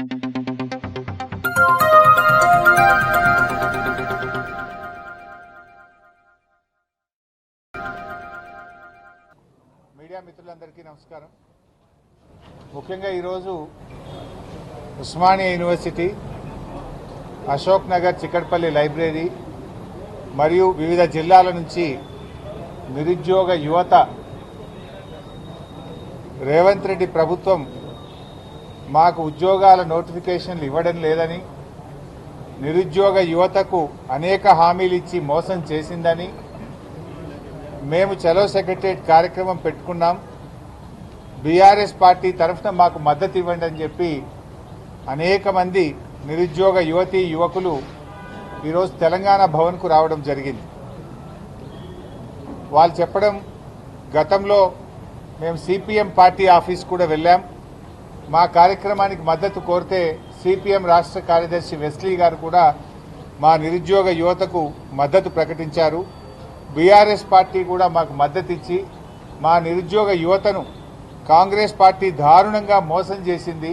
Media మిత్రులందరికీ నమస్కారం. ముఖ్యంగా ఈరోజు ఉస్మానియా యూనివర్సిటీ, అశోక్ నగర్, చిక్కడపల్లి లైబ్రరీ మరియు వివిధ జిల్లాల నుంచి నిరుద్యోగ యువత రేవంత్ రెడ్డి ప్రభుత్వం మాకు ఉద్యోగాల నోటిఫికేషన్లు ఇవ్వడం లేదని, నిరుద్యోగ యువతకు అనేక హామీలు ఇచ్చి మోసం చేసిందని, మేము చలో సెక్రటరియట్ కార్యక్రమం పెట్టుకున్నాం, బీఆర్ఎస్ పార్టీ తరఫున మాకు మద్దతు ఇవ్వండి అని చెప్పి అనేక మంది నిరుద్యోగ యువతీ యువకులు ఈరోజు తెలంగాణ భవన్కు రావడం జరిగింది. వాళ్ళు చెప్పడం, గతంలో మేము సిపిఎం పార్టీ ఆఫీస్ కూడా వెళ్ళాం, మా కార్యక్రమానికి మద్దతు కోరితే సిపిఎం రాష్ట్ర కార్యదర్శి వెస్లీ గారు కూడా మా నిరుద్యోగ యువతకు మద్దతు ప్రకటించారు. బీఆర్ఎస్ పార్టీ కూడా మాకు మద్దతు ఇచ్చి మా నిరుద్యోగ యువతను కాంగ్రెస్ పార్టీ దారుణంగా మోసం చేసింది,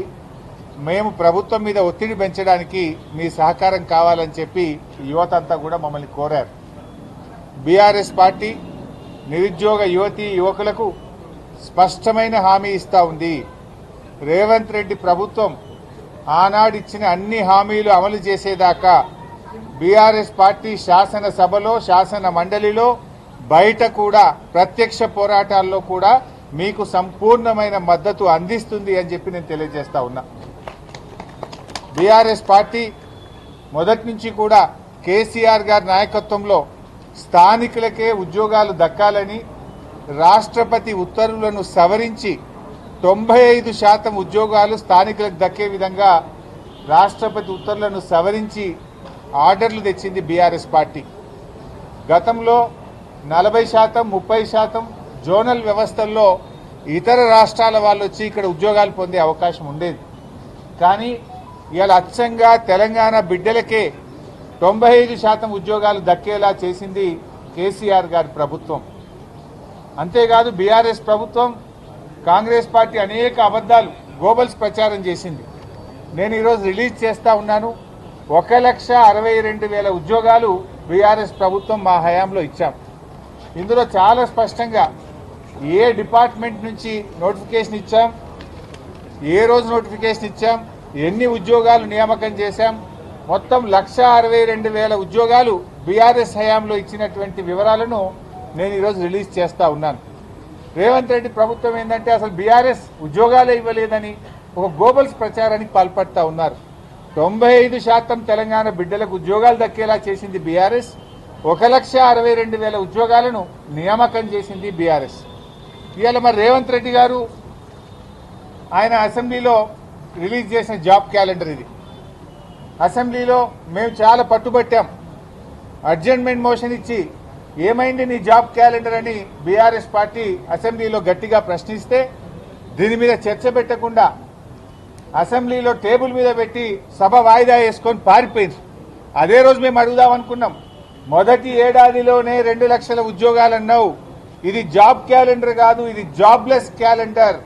మేము ప్రభుత్వం మీద ఒత్తిడి పెంచడానికి మీ సహకారం కావాలని చెప్పి యువత అంతా కూడా మమ్మల్ని కోరారు. బీఆర్ఎస్ పార్టీ నిరుద్యోగ యువతీ యువకులకు స్పష్టమైన హామీ ఇస్తా ఉంది. రేవంత్ రెడ్డి ప్రభుత్వం ఆనాడిచ్చిన అన్ని హామీలు అమలు చేసేదాకా బీఆర్ఎస్ పార్టీ శాసనసభలో, శాసన మండలిలో, బయట కూడా ప్రత్యక్ష పోరాటాల్లో కూడా మీకు సంపూర్ణమైన మద్దతు అందిస్తుంది అని చెప్పి నేను తెలియజేస్తా ఉన్నా. బీఆర్ఎస్ పార్టీ మొదటి నుంచి కూడా కేసీఆర్ గారి నాయకత్వంలో స్థానికులకే ఉద్యోగాలు దక్కాలని రాష్ట్రపతి ఉత్తర్వులను సవరించి 95% ఉద్యోగాలు స్థానికులకు దక్కే విధంగా రాష్ట్రపతి ఉత్తర్వులను సవరించి ఆర్డర్లు తెచ్చింది బీఆర్ఎస్ పార్టీ. గతంలో 40%, 30% జోనల్ వ్యవస్థల్లో ఇతర రాష్ట్రాల వాళ్ళు వచ్చి ఇక్కడ ఉద్యోగాలు పొందే అవకాశం ఉండేది. కానీ ఇవాళ అచ్చంగా తెలంగాణ బిడ్డలకే 95% ఉద్యోగాలు దక్కేలా చేసింది కేసీఆర్ గారి ప్రభుత్వం. అంతేకాదు బీఆర్ఎస్ ప్రభుత్వం, కాంగ్రెస్ పార్టీ అనేక అబద్దాలు, గోబల్స్ ప్రచారం చేసింది. నేను ఈరోజు రిలీజ్ చేస్తా ఉన్నాను. 1,62,000 ఉద్యోగాలు బీఆర్ఎస్ ప్రభుత్వం మా హయాంలో ఇచ్చాం. ఇందులో చాలా స్పష్టంగా ఏ డిపార్ట్మెంట్ నుంచి నోటిఫికేషన్ ఇచ్చాం, ఏ రోజు నోటిఫికేషన్ ఇచ్చాం, ఎన్ని ఉద్యోగాలు నియామకం చేశాం, మొత్తం 1,62,000 ఉద్యోగాలు బీఆర్ఎస్ హయాంలో ఇచ్చినటువంటి వివరాలను నేను ఈరోజు రిలీజ్ చేస్తా ఉన్నాను. రేవంత్ రెడ్డి ప్రభుత్వం ఏంటంటే అసలు బీఆర్ఎస్ ఉద్యోగాలే ఇవ్వలేదని ఒక గోబల్స్ ప్రచారానికి పాల్పడతా ఉన్నారు. 95% తెలంగాణ బిడ్డలకు ఉద్యోగాలు దక్కేలా చేసింది బీఆర్ఎస్. 1,62,000 ఉద్యోగాలను నియామకం చేసింది బీఆర్ఎస్. ఇవాళ మరి రేవంత్ రెడ్డి గారు ఆయన అసెంబ్లీలో రిలీజ్ చేసిన జాబ్ క్యాలెండర్ ఇది. అసెంబ్లీలో మేము చాలా పట్టుబట్టాం. అడ్జర్న్మెంట్ మోషన్ ఇచ్చి ఏమైంది నీ జాబ్ క్యాలెండర్ అని బీఆర్ఎస్ పార్టీ అసెంబ్లీలో గట్టిగా ప్రశ్నిస్తే దీని మీద చర్చ పెట్టకుండా అసెంబ్లీలో టేబుల్ మీద పెట్టి సభ వాయిదా వేసుకొని పారిపోయింది. అదే రోజు మేము అడుగుదామనుకున్నాం, మొదటి ఏడాదిలోనే 2 లక్షల ఉద్యోగాలు అన్నావు, ఇది జాబ్ క్యాలెండర్ కాదు, ఇది జాబ్లెస్ క్యాలెండర్,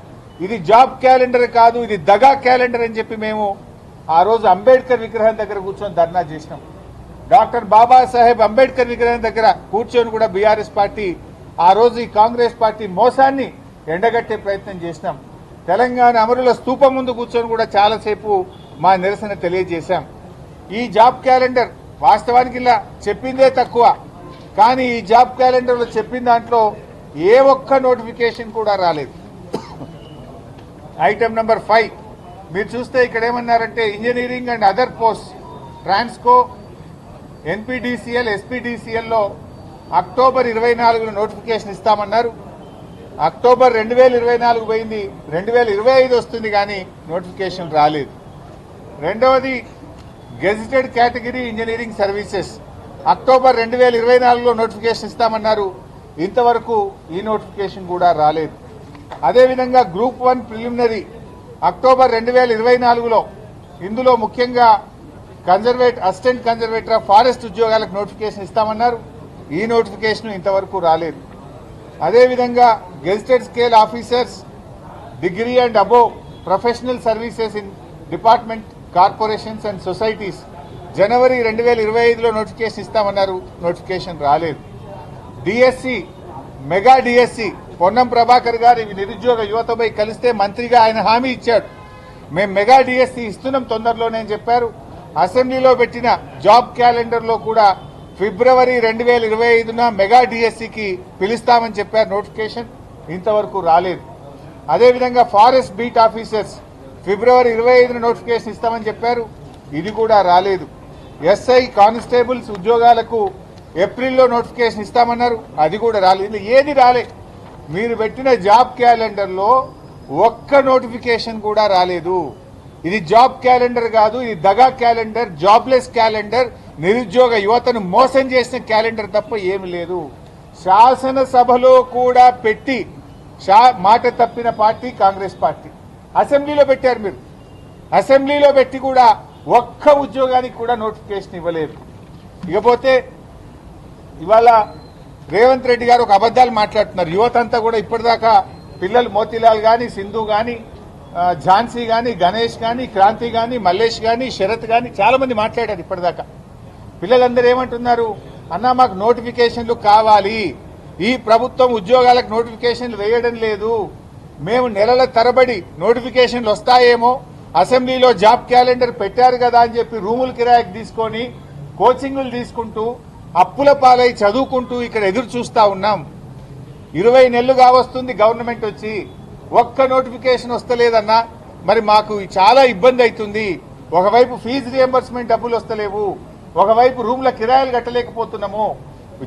ఇది జాబ్ క్యాలెండర్ కాదు, ఇది దగా క్యాలెండర్ అని చెప్పి మేము ఆ రోజు అంబేద్కర్ విగ్రహం దగ్గర కూర్చొని ధర్నా చేసినాం. డాక్టర్ బాబాసాహెబ్ అంబేద్కర్ విగ్రహం దగ్గర కూర్చొని కూడా బీఆర్ఎస్ పార్టీ ఆ రోజు ఈ కాంగ్రెస్ పార్టీ మోసాన్ని ఎండగట్టే ప్రయత్నం చేసినాం. తెలంగాణ అమరుల స్తూపం ముందు కూర్చొని కూడా చాలాసేపు మా నిరసన తెలియజేశాం. ఈ జాబ్ క్యాలెండర్ వాస్తవానికి ఇలా చెప్పిందే తక్కువ, కానీ ఈ జాబ్ క్యాలెండర్లో చెప్పిన దాంట్లో ఏ ఒక్క నోటిఫికేషన్ కూడా రాలేదు. ఐటమ్ నెంబర్ 5 మీరు చూస్తే ఇక్కడ ఏమన్నారంటే engineering and other post Transco, NPDCL, ఎస్పీడీసీఎల్లో అక్టోబర్ 24 నోటిఫికేషన్ ఇస్తామన్నారు. అక్టోబర్ 2024 పోయింది, 2025 వస్తుంది కానీ నోటిఫికేషన్ రాలేదు. రెండవది gazetted category engineering services, October 2024లో నోటిఫికేషన్ ఇస్తామన్నారు, ఇంతవరకు ఈ నోటిఫికేషన్ కూడా రాలేదు. అదేవిధంగా గ్రూప్ 1 ప్రిలిమినరీ అక్టోబర్ 2024లో, ఇందులో ముఖ్యంగా అసిస్టెంట్ కన్జర్వేటర్ ఆఫ్ ఫారెస్ట్ ఉద్యోగాలకు నోటిఫికేషన్ ఇస్తామన్నారు, ఈ నోటిఫికేషన్ ఇంతవరకు రాలేదు. అదేవిధంగా gazetted scale officers, degree and above professional services in department corporations and societies జనవరి 2025లో నోటిఫికేషన్ ఇస్తామన్నారు, నోటిఫికేషన్ రాలేదు. DSC, mega DSC Ponnam Prabhakar గారు నిరుద్యోగ యువతపై కలిస్తే మంత్రిగా ఆయన హామీ ఇచ్చాడు, మేము మెగా డిఎస్సి ఇస్తున్నాం తొందరలోనే అని చెప్పారు. అసెంబ్లీలో పెట్టిన జాబ్ క్యాలెండర్లో కూడా ఫిబ్రవరి 2025న మెగా డిఎస్సికి పిలుస్తామని చెప్పారు. నోటిఫికేషన్ ఇంతవరకు రాలేదు. అదేవిధంగా ఫారెస్ట్ బీట్ ఆఫీసర్స్ ఫిబ్రవరి 25న నోటిఫికేషన్ ఇస్తామని చెప్పారు, ఇది కూడా రాలేదు. ఎస్ఐ కానిస్టేబుల్స్ ఉద్యోగాలకు ఏప్రిల్లో నోటిఫికేషన్ ఇస్తామన్నారు, అది కూడా రాలేదు. ఏది రాలే. మీరు పెట్టిన జాబ్ క్యాలెండర్లో ఒక్క నోటిఫికేషన్ కూడా రాలేదు. ఇది జాబ్ క్యాలెండర్ కాదు, ఇది దగా క్యాలెండర్, జాబ్లెస్ క్యాలెండర్, నిరుద్యోగ యువతను మోసం చేసిన క్యాలెండర్ తప్ప ఏమి లేదు. శాసనసభలో కూడా పెట్టి మాట తప్పిన పార్టీ కాంగ్రెస్ పార్టీ. అసెంబ్లీలో పెట్టారు మీరు, అసెంబ్లీలో పెట్టి కూడా ఒక్క ఉద్యోగానికి కూడా నోటిఫికేషన్ ఇవ్వలేదు. ఇకపోతే ఇవాళ రేవంత్ రెడ్డి గారు ఒక అబద్దాలు మాట్లాడుతున్నారు. యువత అంతా కూడా ఇప్పటిదాకా పిల్లలు మోతీలాల్ కానీ, సింధు కానీ, ఝాన్సీ కానీ, గణేష్ కానీ, క్రాంతి కానీ, మల్లేష్ కానీ, శరత్ కానీ చాలా మంది మాట్లాడారు ఇప్పటిదాకా. పిల్లలందరూ ఏమంటున్నారు, అన్నా మాకు నోటిఫికేషన్లు కావాలి, ఈ ప్రభుత్వం ఉద్యోగాలకు నోటిఫికేషన్లు వేయడం లేదు, మేము నెలల తరబడి నోటిఫికేషన్లు వస్తాయేమో, అసెంబ్లీలో జాబ్ క్యాలెండర్ పెట్టారు కదా అని చెప్పి రూములు కిరాయికి తీసుకొని కోచింగులు తీసుకుంటూ అప్పుల పాలై చదువుకుంటూ ఇక్కడ ఎదురు చూస్తా ఉన్నాం. 20 నెలలు కావస్తుంది గవర్నమెంట్ వచ్చి, ఒక్క నోటిఫికేషన్ వస్తలేదన్నా. మరి మాకు చాలా ఇబ్బంది అవుతుంది. ఒకవైపు ఫీజు రియంబర్స్మెంట్ డబ్బులు వస్తలేవు, ఒకవైపు రూమ్ల కిరాయిలు కట్టలేకపోతున్నాము.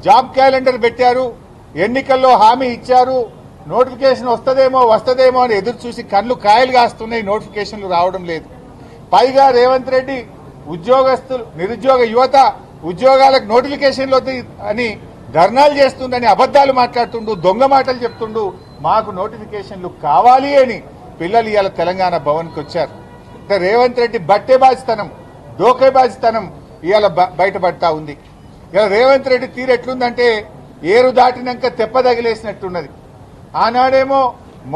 జాబ్ క్యాలెండర్ పెట్టారు, ఎన్నికల్లో హామీ ఇచ్చారు, నోటిఫికేషన్ వస్తదేమో అని ఎదురు చూసి కళ్ళు కాయలు కాస్తున్నాయి, నోటిఫికేషన్లు రావడం లేదు. పైగా రేవంత్ రెడ్డి ఉద్యోగస్తులు, నిరుద్యోగ యువత ఉద్యోగాలకు నోటిఫికేషన్లు అని ధర్నాలు చేస్తుండని అబద్దాలు మాట్లాడుతుండు, దొంగ మాటలు చెప్తుండు. మాకు నోటిఫికేషన్లు కావాలి అని పిల్లలు ఇవాళ తెలంగాణ భవన్కి వచ్చారు. అంటే రేవంత్ రెడ్డి బట్టేబాజితనం, దోకేబాజితనం ఇవాళ బయటపడతా ఉంది. ఇవాళ రేవంత్ రెడ్డి తీరు ఎట్లుందంటే ఏరు దాటినాక తెప్పదగిలేసినట్టున్నది. ఆనాడేమో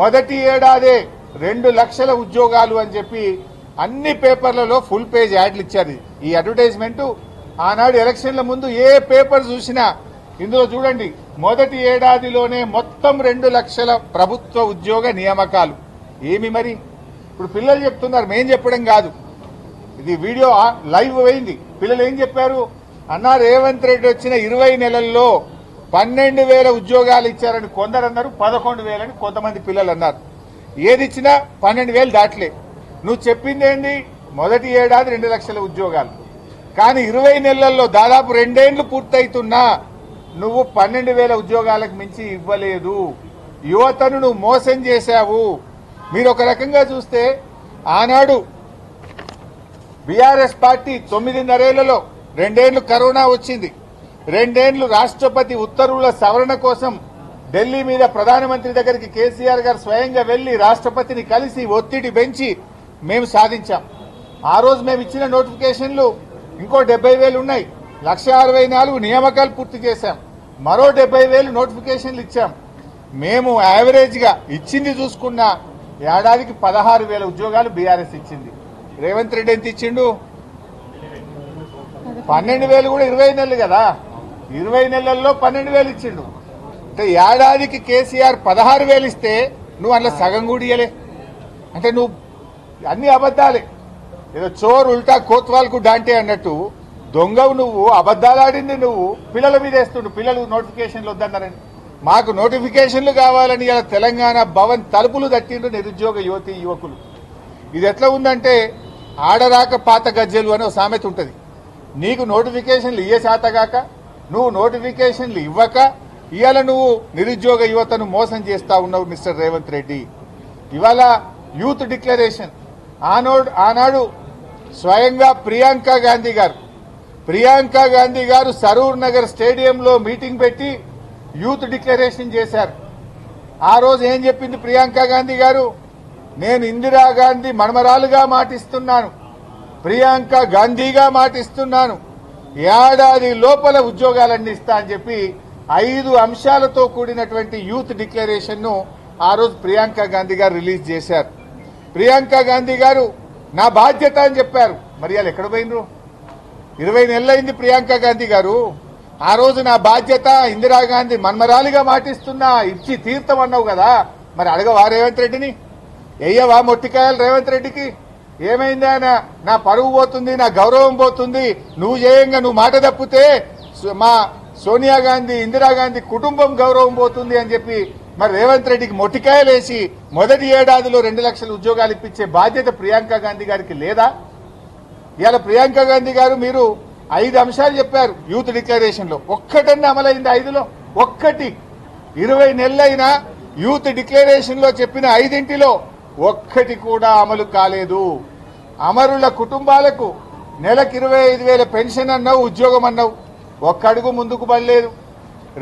మొదటి ఏడాదే 2 లక్షల ఉద్యోగాలు అని చెప్పి అన్ని పేపర్లలో ఫుల్ పేజ్ యాడ్లు ఇచ్చారు. ఈ అడ్వర్టైజ్మెంట్ ఆనాడు ఎలక్షన్ల ముందు ఏ పేపర్ చూసినా ఇందులో చూడండి, మొదటి ఏడాదిలోనే మొత్తం 2 లక్షల ప్రభుత్వ ఉద్యోగ నియామకాలు. ఏమి మరి ఇప్పుడు పిల్లలు చెప్తున్నారు, మేం చెప్పడం కాదు, ఇది వీడియో లైవ్ అయింది. పిల్లలు ఏం చెప్పారు, అన్నా రేవంత్ రెడ్డి వచ్చిన 20 నెలల్లో 12,000 ఉద్యోగాలు ఇచ్చారని కొందరు అన్నారు, 11,000 అని కొంతమంది పిల్లలు అన్నారు. ఏది ఇచ్చినా 12,000 దాటలే. నువ్వు చెప్పింది ఏంటి, మొదటి ఏడాది 2 లక్షల ఉద్యోగాలు, కానీ 20 నెలల్లో దాదాపు 2 ఏళ్లు పూర్తయితున్నా నువ్వు 12,000 ఉద్యోగాలకు మించి ఇవ్వలేదు. యువతను నువ్వు మోసం చేశావు. మీరు ఒక రకంగా చూస్తే ఆనాడు బీఆర్ఎస్ పార్టీ 9.5 ఏళ్లలో 2 ఏళ్లు కరోనా వచ్చింది, 2 ఏళ్లు రాష్ట్రపతి ఉత్తర్వుల సవరణ కోసం ఢిల్లీ మీద ప్రధానమంత్రి దగ్గరికి కేసీఆర్ గారు స్వయంగా వెళ్లి రాష్ట్రపతిని కలిసి ఒత్తిడి పెంచి మేము సాధించాం. ఆ రోజు మేము ఇచ్చిన నోటిఫికేషన్లు ఇంకో 70,000 ఉన్నాయి. 1,64,000 నియామకాలు పూర్తి చేశాం, మరో 70,000 నోటిఫికేషన్లు ఇచ్చాం. మేము యావరేజ్గా ఇచ్చింది చూసుకున్న ఏడాదికి 16,000 ఉద్యోగాలు బీఆర్ఎస్ ఇచ్చింది. రేవంత్ రెడ్డి ఎంత ఇచ్చిండు, 12,000 కూడా 20 నెలలు కదా, 20 నెలల్లో 12,000 ఇచ్చిండు. అంటే ఏడాదికి కేసీఆర్ 16,000 ఇస్తే నువ్వు అందులో సగం కూడా ఇయ్యలే. అంటే నువ్వు అన్ని అబద్దాలే. ఏదో చోర్ ఉల్టా కోత్వాల్కు డాంటే అన్నట్టు దొంగవు నువ్వు, అబద్దాలు ఆడింది నువ్వు, పిల్లల మీద వేస్తుండు. పిల్లలు నోటిఫికేషన్లు వద్దన్నారని, మాకు నోటిఫికేషన్లు కావాలని ఇలా తెలంగాణ భవన్ తలుపులు తట్టిండ్రు నిరుద్యోగ యువతి యువకులు. ఇది ఎట్లా ఉందంటే ఆడరాక పాత గజ్జెలు అని ఒక సామెత ఉంటుంది. నీకు నోటిఫికేషన్లు ఇయ్యే శాతగాక, నువ్వు నోటిఫికేషన్లు ఇవ్వక ఇవాళ నువ్వు నిరుద్యోగ యువతను మోసం చేస్తా ఉన్నావు మిస్టర్ రేవంత్ రెడ్డి. ఇవాళ యూత్ డిక్లరేషన్ ఆనాడు స్వయంగా ప్రియాంక గాంధీ గారు సరూర్ నగర్ స్టేడియంలో మీటింగ్ పెట్టి యూత్ డిక్లరేషన్ చేశారు. ఆ రోజు ఏం చెప్పింది ప్రియాంక గాంధీ గారు, నేను ఇందిరాగాంధీ మనమరాలుగా మాటిస్తున్నాను, ప్రియాంక గాంధీగా మాటిస్తున్నాను, ఏడాది లోపల ఉద్యోగాలన్నీ ఇస్తా అని చెప్పి 5 అంశాలతో కూడినటువంటి యూత్ డిక్లరేషన్ ను ఆ రోజు ప్రియాంక గాంధీ గారు రిలీజ్ చేశారు. ప్రియాంక గాంధీ గారు నా బాధ్యత అని చెప్పారు. మరి వాళ్ళు ఎక్కడ పోయినరు? 20 నెలలైంది ప్రియాంక గాంధీ గారు. ఆ రోజు నా బాధ్యత ఇందిరాగాంధీ మన్మరాలిగా మాటిస్తున్నా, ఇచ్చి తీర్థం అన్నావు కదా, మరి అడగవా రేవంత్ రెడ్డిని? వెయ్యవా మొట్టికాయలు రేవంత్ రెడ్డికి? ఏమైంది ఆయన? నా పరువు పోతుంది, నా గౌరవం పోతుంది, నువ్వు చేయంగా నువ్వు మాట తప్పితే మా సోనియా గాంధీ ఇందిరాగాంధీ కుటుంబం గౌరవం పోతుంది అని చెప్పి మరి రేవంత్ రెడ్డికి మొట్టికాయలు వేసి మొదటి ఏడాదిలో 2 లక్షల ఉద్యోగాలు ఇప్పించే బాధ్యత ప్రియాంక గాంధీ గారికి లేదా? ఇవాళ ప్రియాంక గాంధీ గారు మీరు 5 అంశాలు చెప్పారు యూత్ డిక్లరేషన్ లో, ఒక్కటన్నా అమలైంది 5లో? ఒక్కటి 20 నెలలైనా యూత్ డిక్లరేషన్ లో చెప్పిన 5 ఒక్కటి కూడా అమలు కాలేదు. అమరుల కుటుంబాలకు నెలకు 25,000 పెన్షన్ అన్నావు, ఉద్యోగం అన్నావు, ఒక్క అడుగు ముందుకు పడలేదు.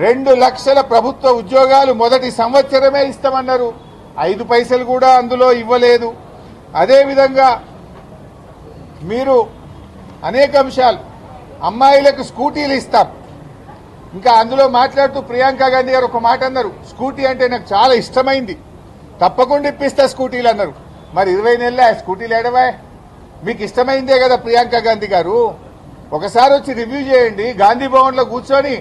2 లక్షల ప్రభుత్వ ఉద్యోగాలు మొదటి సంవత్సరమే ఇస్తామన్నారు, 5 పైసలు కూడా అందులో ఇవ్వలేదు. అదేవిధంగా మీరు అనేక అంశాలు, అమ్మాయిలకు స్కూటీలు ఇస్తాం, ఇంకా అందులో మాట్లాడుతూ ప్రియాంక గాంధీ గారు ఒక మాట అన్నారు, స్కూటీ అంటే నాకు చాలా ఇష్టమైంది, తప్పకుండా ఇప్పిస్తా స్కూటీలు అన్నారు. మరి 20 నెలలే స్కూటీలు ఏడవా? మీకు ఇష్టమైందే కదా ప్రియాంక గాంధీ గారు. ఒకసారి వచ్చి రివ్యూ చేయండి, గాంధీ భవన్ లో కూర్చొని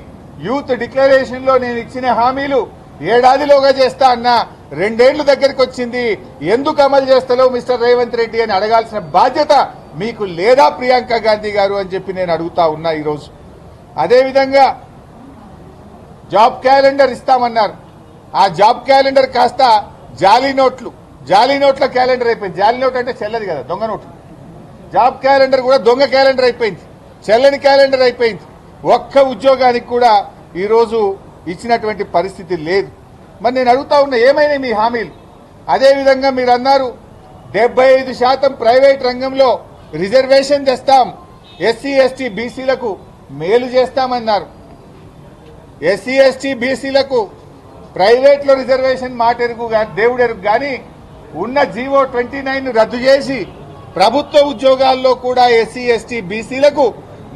యూత్ డిక్లరేషన్ లో నేను ఇచ్చిన హామీలు ఏడాదిలోగా చేస్తా అన్నా, 2 ఏళ్లు దగ్గరికి వచ్చింది, ఎందుకు అమలు చేస్తలేవు మిస్టర్ రేవంత్ రెడ్డి అని అడగాల్సిన బాధ్యత మీకు లేదా ప్రియాంక గాంధీ గారు అని చెప్పి నేను అడుగుతా ఉన్నా ఈరోజు. అదేవిధంగా జాబ్ క్యాలెండర్ ఇస్తామన్నారు, ఆ జాబ్ క్యాలెండర్ కాస్త జాలీ నోట్ల క్యాలెండర్ అయిపోయింది. జాలీ నోట్ అంటే చెల్లది కదా, దొంగ నోట్లు. జాబ్ క్యాలెండర్ కూడా దొంగ క్యాలెండర్ అయిపోయింది, చెల్లని క్యాలెండర్ అయిపోయింది. ఒక్క ఉద్యోగానికి కూడా ఈరోజు ఇచ్చినటువంటి పరిస్థితి లేదు. మరి నేను అడుగుతా ఉన్నా, ఏమైనా మీ హామీలు? అదేవిధంగా మీరు అన్నారు 75% ప్రైవేట్ రంగంలో రిజర్వేషన్ తెస్తాం, ఎస్సీ ఎస్టీ బీసీలకు మేలు చేస్తామన్నారు. ఎస్సీ ఎస్టీ బీసీలకు ప్రైవేట్లో రిజర్వేషన్ మాట ఎరుగు దేవుడు ఎరుగు కానీ ఉన్న జీవో 29 రద్దు చేసి ప్రభుత్వ ఉద్యోగాల్లో కూడా ఎస్సీ ఎస్టీ బీసీలకు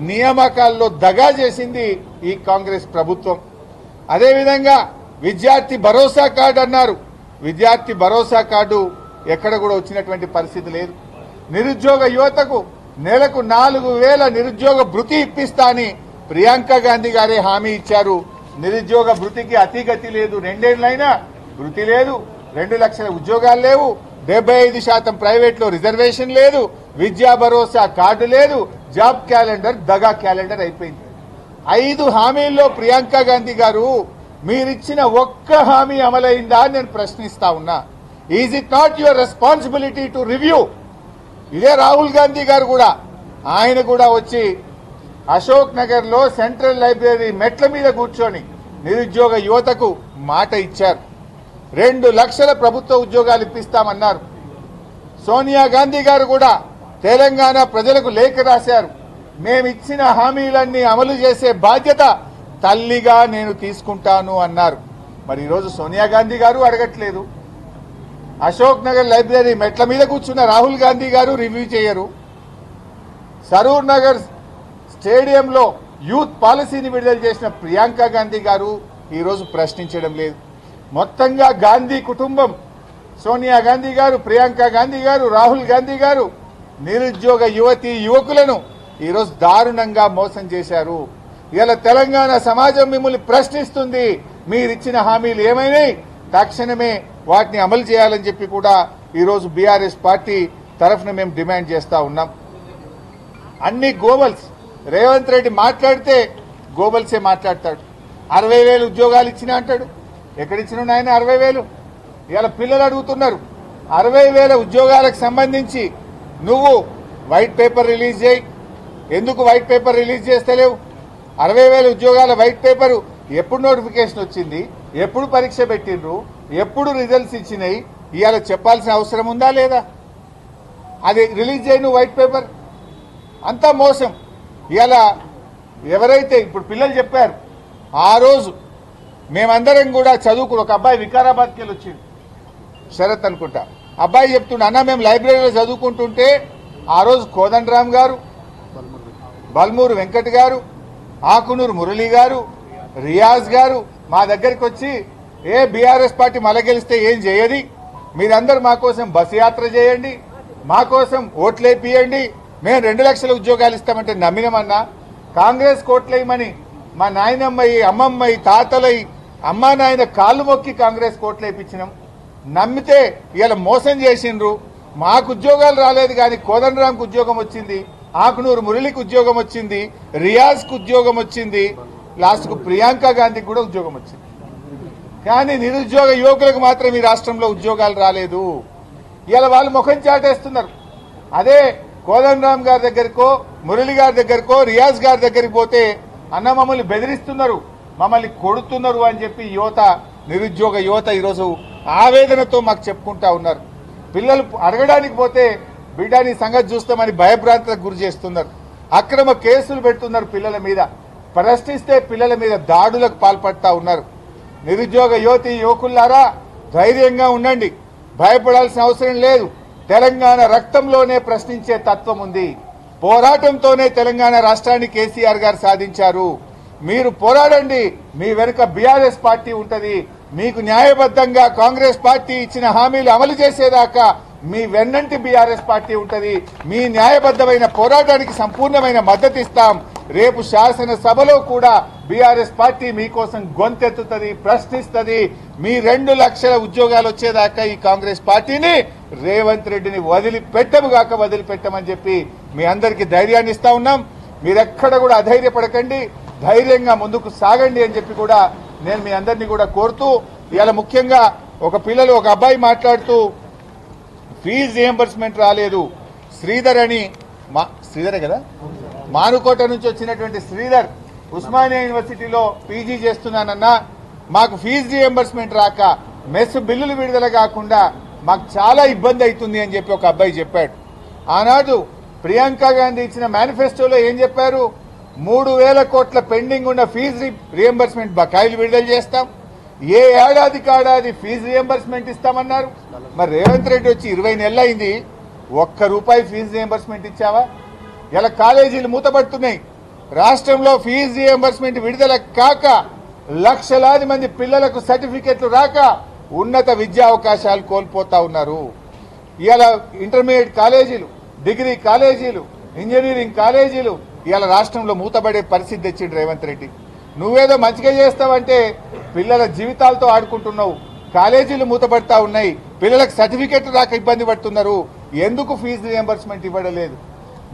నియామకాల్లో దగా చేసింది ఈ కాంగ్రెస్ ప్రభుత్వం. అదేవిధంగా విద్యార్థి భరోసా కార్డు అన్నారు, విద్యార్థి భరోసా కార్డు ఎక్కడ కూడా వచ్చినటువంటి పరిస్థితి లేదు. నిరుద్యోగ యువతకు నెలకు 4,000 నిరుద్యోగ భృతి ఇప్పిస్తా అని ప్రియాంక గాంధీ గారే హామీ ఇచ్చారు. నిరుద్యోగ భృతికి అతిగతి లేదు, 2 ఏళ్లైనా భృతి లేదు, 2 లక్షల ఉద్యోగాలు లేవు, 75% ప్రైవేట్లో రిజర్వేషన్ లేదు, విద్యా భరోసా కార్డు లేదు, జాబ్ క్యాలెండర్ దగా క్యాలెండర్ అయిపోయింది. 5 హామీల్లో ప్రియాంక గాంధీ గారు మీరిచ్చిన ఒక్క హామీ అమలైందా అని నేను ప్రశ్నిస్తా ఉన్నా. Is it not your responsibility to review? ఇదే రాహుల్ గాంధీ గారు కూడా, ఆయన కూడా వచ్చి అశోక్ నగర్ లో సెంట్రల్ లైబ్రరీ మెట్ల మీద కూర్చొని నిరుద్యోగ యువతకు మాట ఇచ్చారు. 2 లక్షల ప్రభుత్వ ఉద్యోగాలు ఇప్పిస్తామన్నారు. సోనియా గాంధీ గారు కూడా తెలంగాణ ప్రజలకు లేఖ రాశారు, మేమిచ్చిన హామీలన్నీ అమలు చేసే బాధ్యత తల్లిగా నేను తీసుకుంటాను అన్నారు. మరి ఈరోజు సోనియా గాంధీ గారు అడగట్లేదు, అశోక్ నగర్ లైబ్రరీ మెట్ల మీద కూర్చున్న రాహుల్ గాంధీ గారు రివ్యూ చేయరు, సరూర్ నగర్ స్టేడియంలో యూత్ పాలసీని విడుదల చేసిన ప్రియాంక గాంధీ గారు ఈరోజు ప్రశ్నించడం లేదు. మొత్తంగా గాంధీ కుటుంబం, సోనియా గాంధీ గారు, ప్రియాంక గాంధీ గారు, రాహుల్ గాంధీ గారు నిరుద్యోగ యువతీ యువకులను ఈరోజు దారుణంగా మోసం చేశారు. ఇలా తెలంగాణ సమాజం మిమ్మల్ని ప్రశ్నిస్తుంది, మీరిచ్చిన హామీలు ఏమైనాయి, తక్షణమే వాటిని అమలు చేయాలని చెప్పి కూడా ఈరోజు బీఆర్ఎస్ పార్టీ తరఫున మేము డిమాండ్ చేస్తా ఉన్నాం. అన్ని గోబల్స్, రేవంత్ రెడ్డి మాట్లాడితే గోబల్సే మాట్లాడతాడు. 60,000 ఉద్యోగాలు ఇచ్చినా అంటాడు, ఎక్కడిచ్చిన ఆయన 60,000? ఇవాళ పిల్లలు అడుగుతున్నారు, 60,000 ఉద్యోగాలకు సంబంధించి నువ్వు వైట్ పేపర్ రిలీజ్ చేయి, ఎందుకు వైట్ పేపర్ రిలీజ్ చేస్తలేవు? 60,000 ఉద్యోగాల వైట్ పేపరు ఎప్పుడు నోటిఫికేషన్ వచ్చింది, ఎప్పుడు పరీక్ష పెట్టిండ్రు, ఎప్పుడు రిజల్ట్స్ ఇచ్చినాయి, ఇవాళ చెప్పాల్సిన అవసరం ఉందా లేదా? అది రిలీజ్ చేయి నువ్వు వైట్ పేపర్. అంతా మోసం. ఇవాళ ఎవరైతే ఇప్పుడు పిల్లలు చెప్పారు, ఆ రోజు మేమందరం కూడా చదువుకుని, ఒక అబ్బాయి వికారాబాద్కి వెళ్ళి వచ్చింది, శరత్ అనుకుంటా, అబ్బాయి చెప్తుండే, అన్న మేము లైబ్రరీలో చదువుకుంటుంటే ఆ రోజు కోదండరామ్ గారు, బల్మూరు వెంకట్ గారు, ఆకునూరు మురళి గారు, రియాజ్ గారు మా దగ్గరికి వచ్చి, బీఆర్ఎస్ పార్టీ మళ్ళీ గెలిస్తే ఏం చేయది, మీరందరూ మా కోసం బస్సు యాత్ర చేయండి, మా కోసం ఓట్లేపియండి, మేము 2 లక్షల ఉద్యోగాలు ఇస్తామంటే నమ్మినమన్నా. కాంగ్రెస్ కోట్లేయమని మా నాయనమ్మయి, అమ్మమ్మయి, తాతలై, అమ్మా నాయన కాళ్ళు మొక్కి కాంగ్రెస్ కోట్లేపించినాం. నమ్మితే ఇలా మోసం చేసిండ్రు. మాకు ఉద్యోగాలు రాలేదు కానీ కోదండరాంకు ఉద్యోగం వచ్చింది, ఆకునూరు మురళికి ఉద్యోగం వచ్చింది, రియాజ్కు ఉద్యోగం వచ్చింది, లాస్ట్కు ప్రియాంక గాంధీకి కూడా ఉద్యోగం వచ్చింది. కానీ నిరుద్యోగ యువకులకు మాత్రం ఈ రాష్ట్రంలో ఉద్యోగాలు రాలేదు. ఇలా వాళ్ళు ముఖం చాటేస్తున్నారు. అదే కోదండరాం గారి దగ్గరకో, మురళి గారి దగ్గరకో, రియాజ్ గారి దగ్గరికి పోతే అన్న మమ్మల్ని బెదిరిస్తున్నారు, మమ్మల్ని కొడుతున్నారు అని చెప్పి నిరుద్యోగ యువత ఈరోజు ఆవేదనతో మాకు చెప్పుకుంటా ఉన్నారు. పిల్లలు అడగడానికి పోతే బిడ్డని సంగతి చూస్తామని భయభ్రాంతులకు గురి చేస్తున్నారు. అక్రమ కేసులు పెడుతున్నారు పిల్లల మీద, ప్రశ్నిస్తే పిల్లల మీద దాడులకు పాల్పడతా ఉన్నారు. నిరుద్యోగ యువకులారా ధైర్యంగా ఉండండి, భయపడాల్సిన అవసరం లేదు. తెలంగాణ రక్తంలోనే ప్రశ్నించే తత్వం ఉంది. పోరాటంతోనే తెలంగాణ రాష్ట్రాన్ని కేసీఆర్ గారు సాధించారు. మీరు పోరాడండి, మీ వెనుక బీఆర్ఎస్ పార్టీ ఉంటది. మీకు న్యాయబద్ధంగా కాంగ్రెస్ పార్టీ ఇచ్చిన హామీలు అమలు చేసేదాకా మీ వెన్నంటి బీఆర్ఎస్ పార్టీ ఉంటది. మీ న్యాయబద్ధమైన పోరాటానికి సంపూర్ణమైన మద్దతు ఇస్తాం. రేపు శాసనసభలో కూడా బీఆర్ఎస్ పార్టీ మీకోసం గొంతెత్తుతుంది, ప్రశ్నిస్తుంది. మీ 2 లక్షల ఉద్యోగాలు వచ్చేదాకా ఈ కాంగ్రెస్ పార్టీని, రేవంత్ రెడ్డిని వదిలిపెట్టమని చెప్పి మీ అందరికీ ధైర్యాన్ని ఇస్తా ఉన్నాం. మీరెక్కడ కూడా అధైర్యపడకండి, ధైర్యంగా ముందుకు సాగండి అని చెప్పి కూడా నేను మీ అందరినీ కూడా కోరుతూ, ఇవాళ ముఖ్యంగా ఒక అబ్బాయి మాట్లాడుతూ ఫీజు రియంబర్స్మెంట్ రాలేదు, శ్రీధరే కదా, మానుకోట నుంచి వచ్చినటువంటి శ్రీధర్ ఉస్మానియా యూనివర్సిటీలో పీజీ చేస్తున్నానన్నా, మాకు ఫీజు రియంబర్స్మెంట్ రాక మెస్ బిల్లులు విడుదల కాకుండా మాకు చాలా ఇబ్బంది అవుతుంది అని చెప్పి ఒక అబ్బాయి చెప్పాడు. ఆనాడు ప్రియాంక గాంధీ ఇచ్చిన మేనిఫెస్టోలో ఏం చెప్పారు? 3,000 కోట్ల పెండింగ్ ఉన్న ఫీజు రియంబర్స్మెంట్ బకాయిలు విడుదల చేస్తాం, ఏ ఏడాదికి ఫీజు రియంబర్స్మెంట్ ఇస్తామన్నారు. మరి రేవంత్ రెడ్డి వచ్చి 20 నెలలు అయింది, ₹1 ఫీజు రియంబర్స్మెంట్ ఇచ్చావా? ఇలా కాలేజీలు మూతపడుతున్నాయి. రాష్ట్రంలో ఫీజు రియంబర్స్మెంట్ విడుదల కాక లక్షలాది మంది పిల్లలకు సర్టిఫికెట్లు రాక ఉన్నత విద్యా అవకాశాలు కోల్పోతా ఉన్నారు. ఇవాళ ఇంటర్మీడియట్ కాలేజీలు, డిగ్రీ కాలేజీలు, ఇంజనీరింగ్ కాలేజీలు ఇవాళ రాష్ట్రంలో మూతపడే పరిస్థితి తెచ్చిండు రేవంత్ రెడ్డి. నువ్వేదో మంచిగా చేస్తావంటే పిల్లల జీవితాలతో ఆడుకుంటున్నావు. కాలేజీలు మూతపడతా ఉన్నాయి, పిల్లలకు సర్టిఫికెట్లు రాక ఇబ్బంది పడుతున్నారు. ఎందుకు ఫీజు రియంబర్స్మెంట్ ఇవ్వడం లేదు?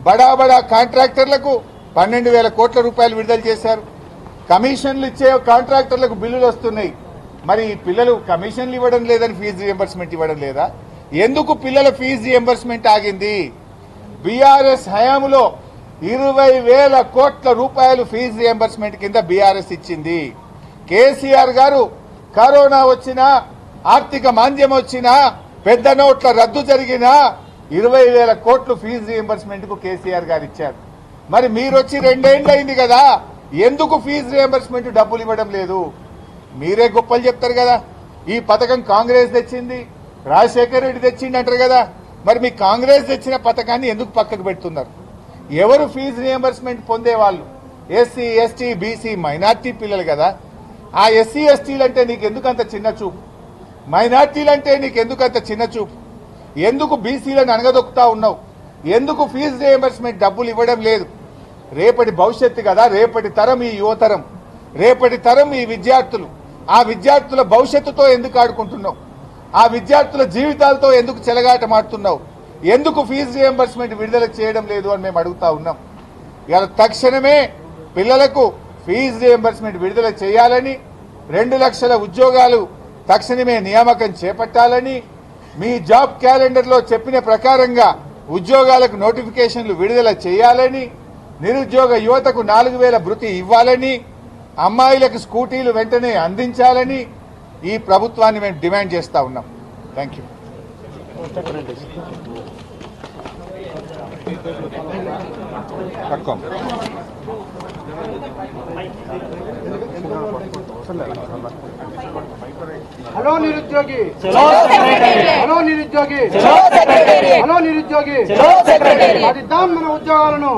బడా కాంట్రాక్టర్లకు 12,000 కోట్ల రూపాయలు విడుదల చేశారు. కమిషన్లు ఇచ్చే కాంట్రాక్టర్లకు బిల్లులు వస్తున్నాయి. మరి పిల్లలు కమిషన్లు ఇవ్వడం లేదని ఫీజు రియంబర్స్మెంట్ ఇవ్వడం లేదా? ఎందుకు పిల్లల ఫీజు రియంబర్స్మెంట్ ఆగింది? బీఆర్ఎస్ హయాంలో 20,000 కోట్ల రూపాయలు ఫీజు రియంబర్స్మెంట్ కింద బీఆర్ఎస్ ఇచ్చింది. కేసీఆర్ గారు కరోనా వచ్చినా, ఆర్థిక మాంద్యం వచ్చినా, పెద్ద నోట్ల రద్దు జరిగినా 20,000 కోట్లు ఫీజు రియంబర్స్మెంట్ కు కేసీఆర్ గారు ఇచ్చారు. మరి మీరు వచ్చి 2 ఏళ్ళు అయింది కదా, ఎందుకు ఫీజు రియంబర్స్మెంట్ డబ్బులు ఇవ్వడం లేదు? మీరే గొప్పలు చెప్తారు కదా, ఈ పథకం కాంగ్రెస్ తెచ్చింది, రాజశేఖర్ రెడ్డి తెచ్చింది అంటారు కదా. మరి మీ కాంగ్రెస్ తెచ్చిన పథకాన్ని ఎందుకు పక్కకు పెడుతున్నారు? ఎవరు ఫీజు రియంబర్స్మెంట్ పొందేవాళ్ళు? ఎస్సీ, ఎస్టీ, బీసీ, మైనార్టీ పిల్లలు కదా. ఆ ఎస్సీ, ఎస్టీలు అంటే నీకు ఎందుకు అంత చిన్న చూపు? మైనార్టీలు అంటే నీకు ఎందుకు అంత చిన్న చూపు? ఎందుకు బీసీలను అనగదొక్కుతా ఉన్నావు? ఎందుకు ఫీజు రియంబర్స్మెంట్ డబ్బులు ఇవ్వడం లేదు? రేపటి భవిష్యత్తు కదా, రేపటి తరం ఈ యువతరం, రేపటి తరం ఈ విద్యార్థులు. ఆ విద్యార్థుల భవిష్యత్తుతో ఎందుకు ఆడుకుంటున్నావు? ఆ విద్యార్థుల జీవితాలతో ఎందుకు చెలగాటమాడుతున్నావు? ఎందుకు ఫీజు రియంబర్స్మెంట్ విడుదల చేయడం లేదు అని మేము అడుగుతా ఉన్నాం. ఇవాళ తక్షణమే పిల్లలకు ఫీజు రియంబర్స్మెంట్ విడుదల చేయాలని, 2 లక్షల ఉద్యోగాలు తక్షణమే నియామకం చేపట్టాలని, మీ జాబ్ క్యాలెండర్లో చెప్పిన ప్రకారంగా ఉద్యోగాలకు నోటిఫికేషన్లు విడుదల చేయాలని, నిరుద్యోగ యువతకు 4,000 భృతి ఇవ్వాలని, అమ్మాయిలకు స్కూటీలు వెంటనే అందించాలని ఈ ప్రభుత్వాన్ని మేము డిమాండ్ చేస్తా ఉన్నాం. Thank you. హలో నిరుద్యోగి, హలో నిరుద్యోగి, హలో నిరుద్యోగి, సాధిద్దాం మన ఉద్యోగాలను.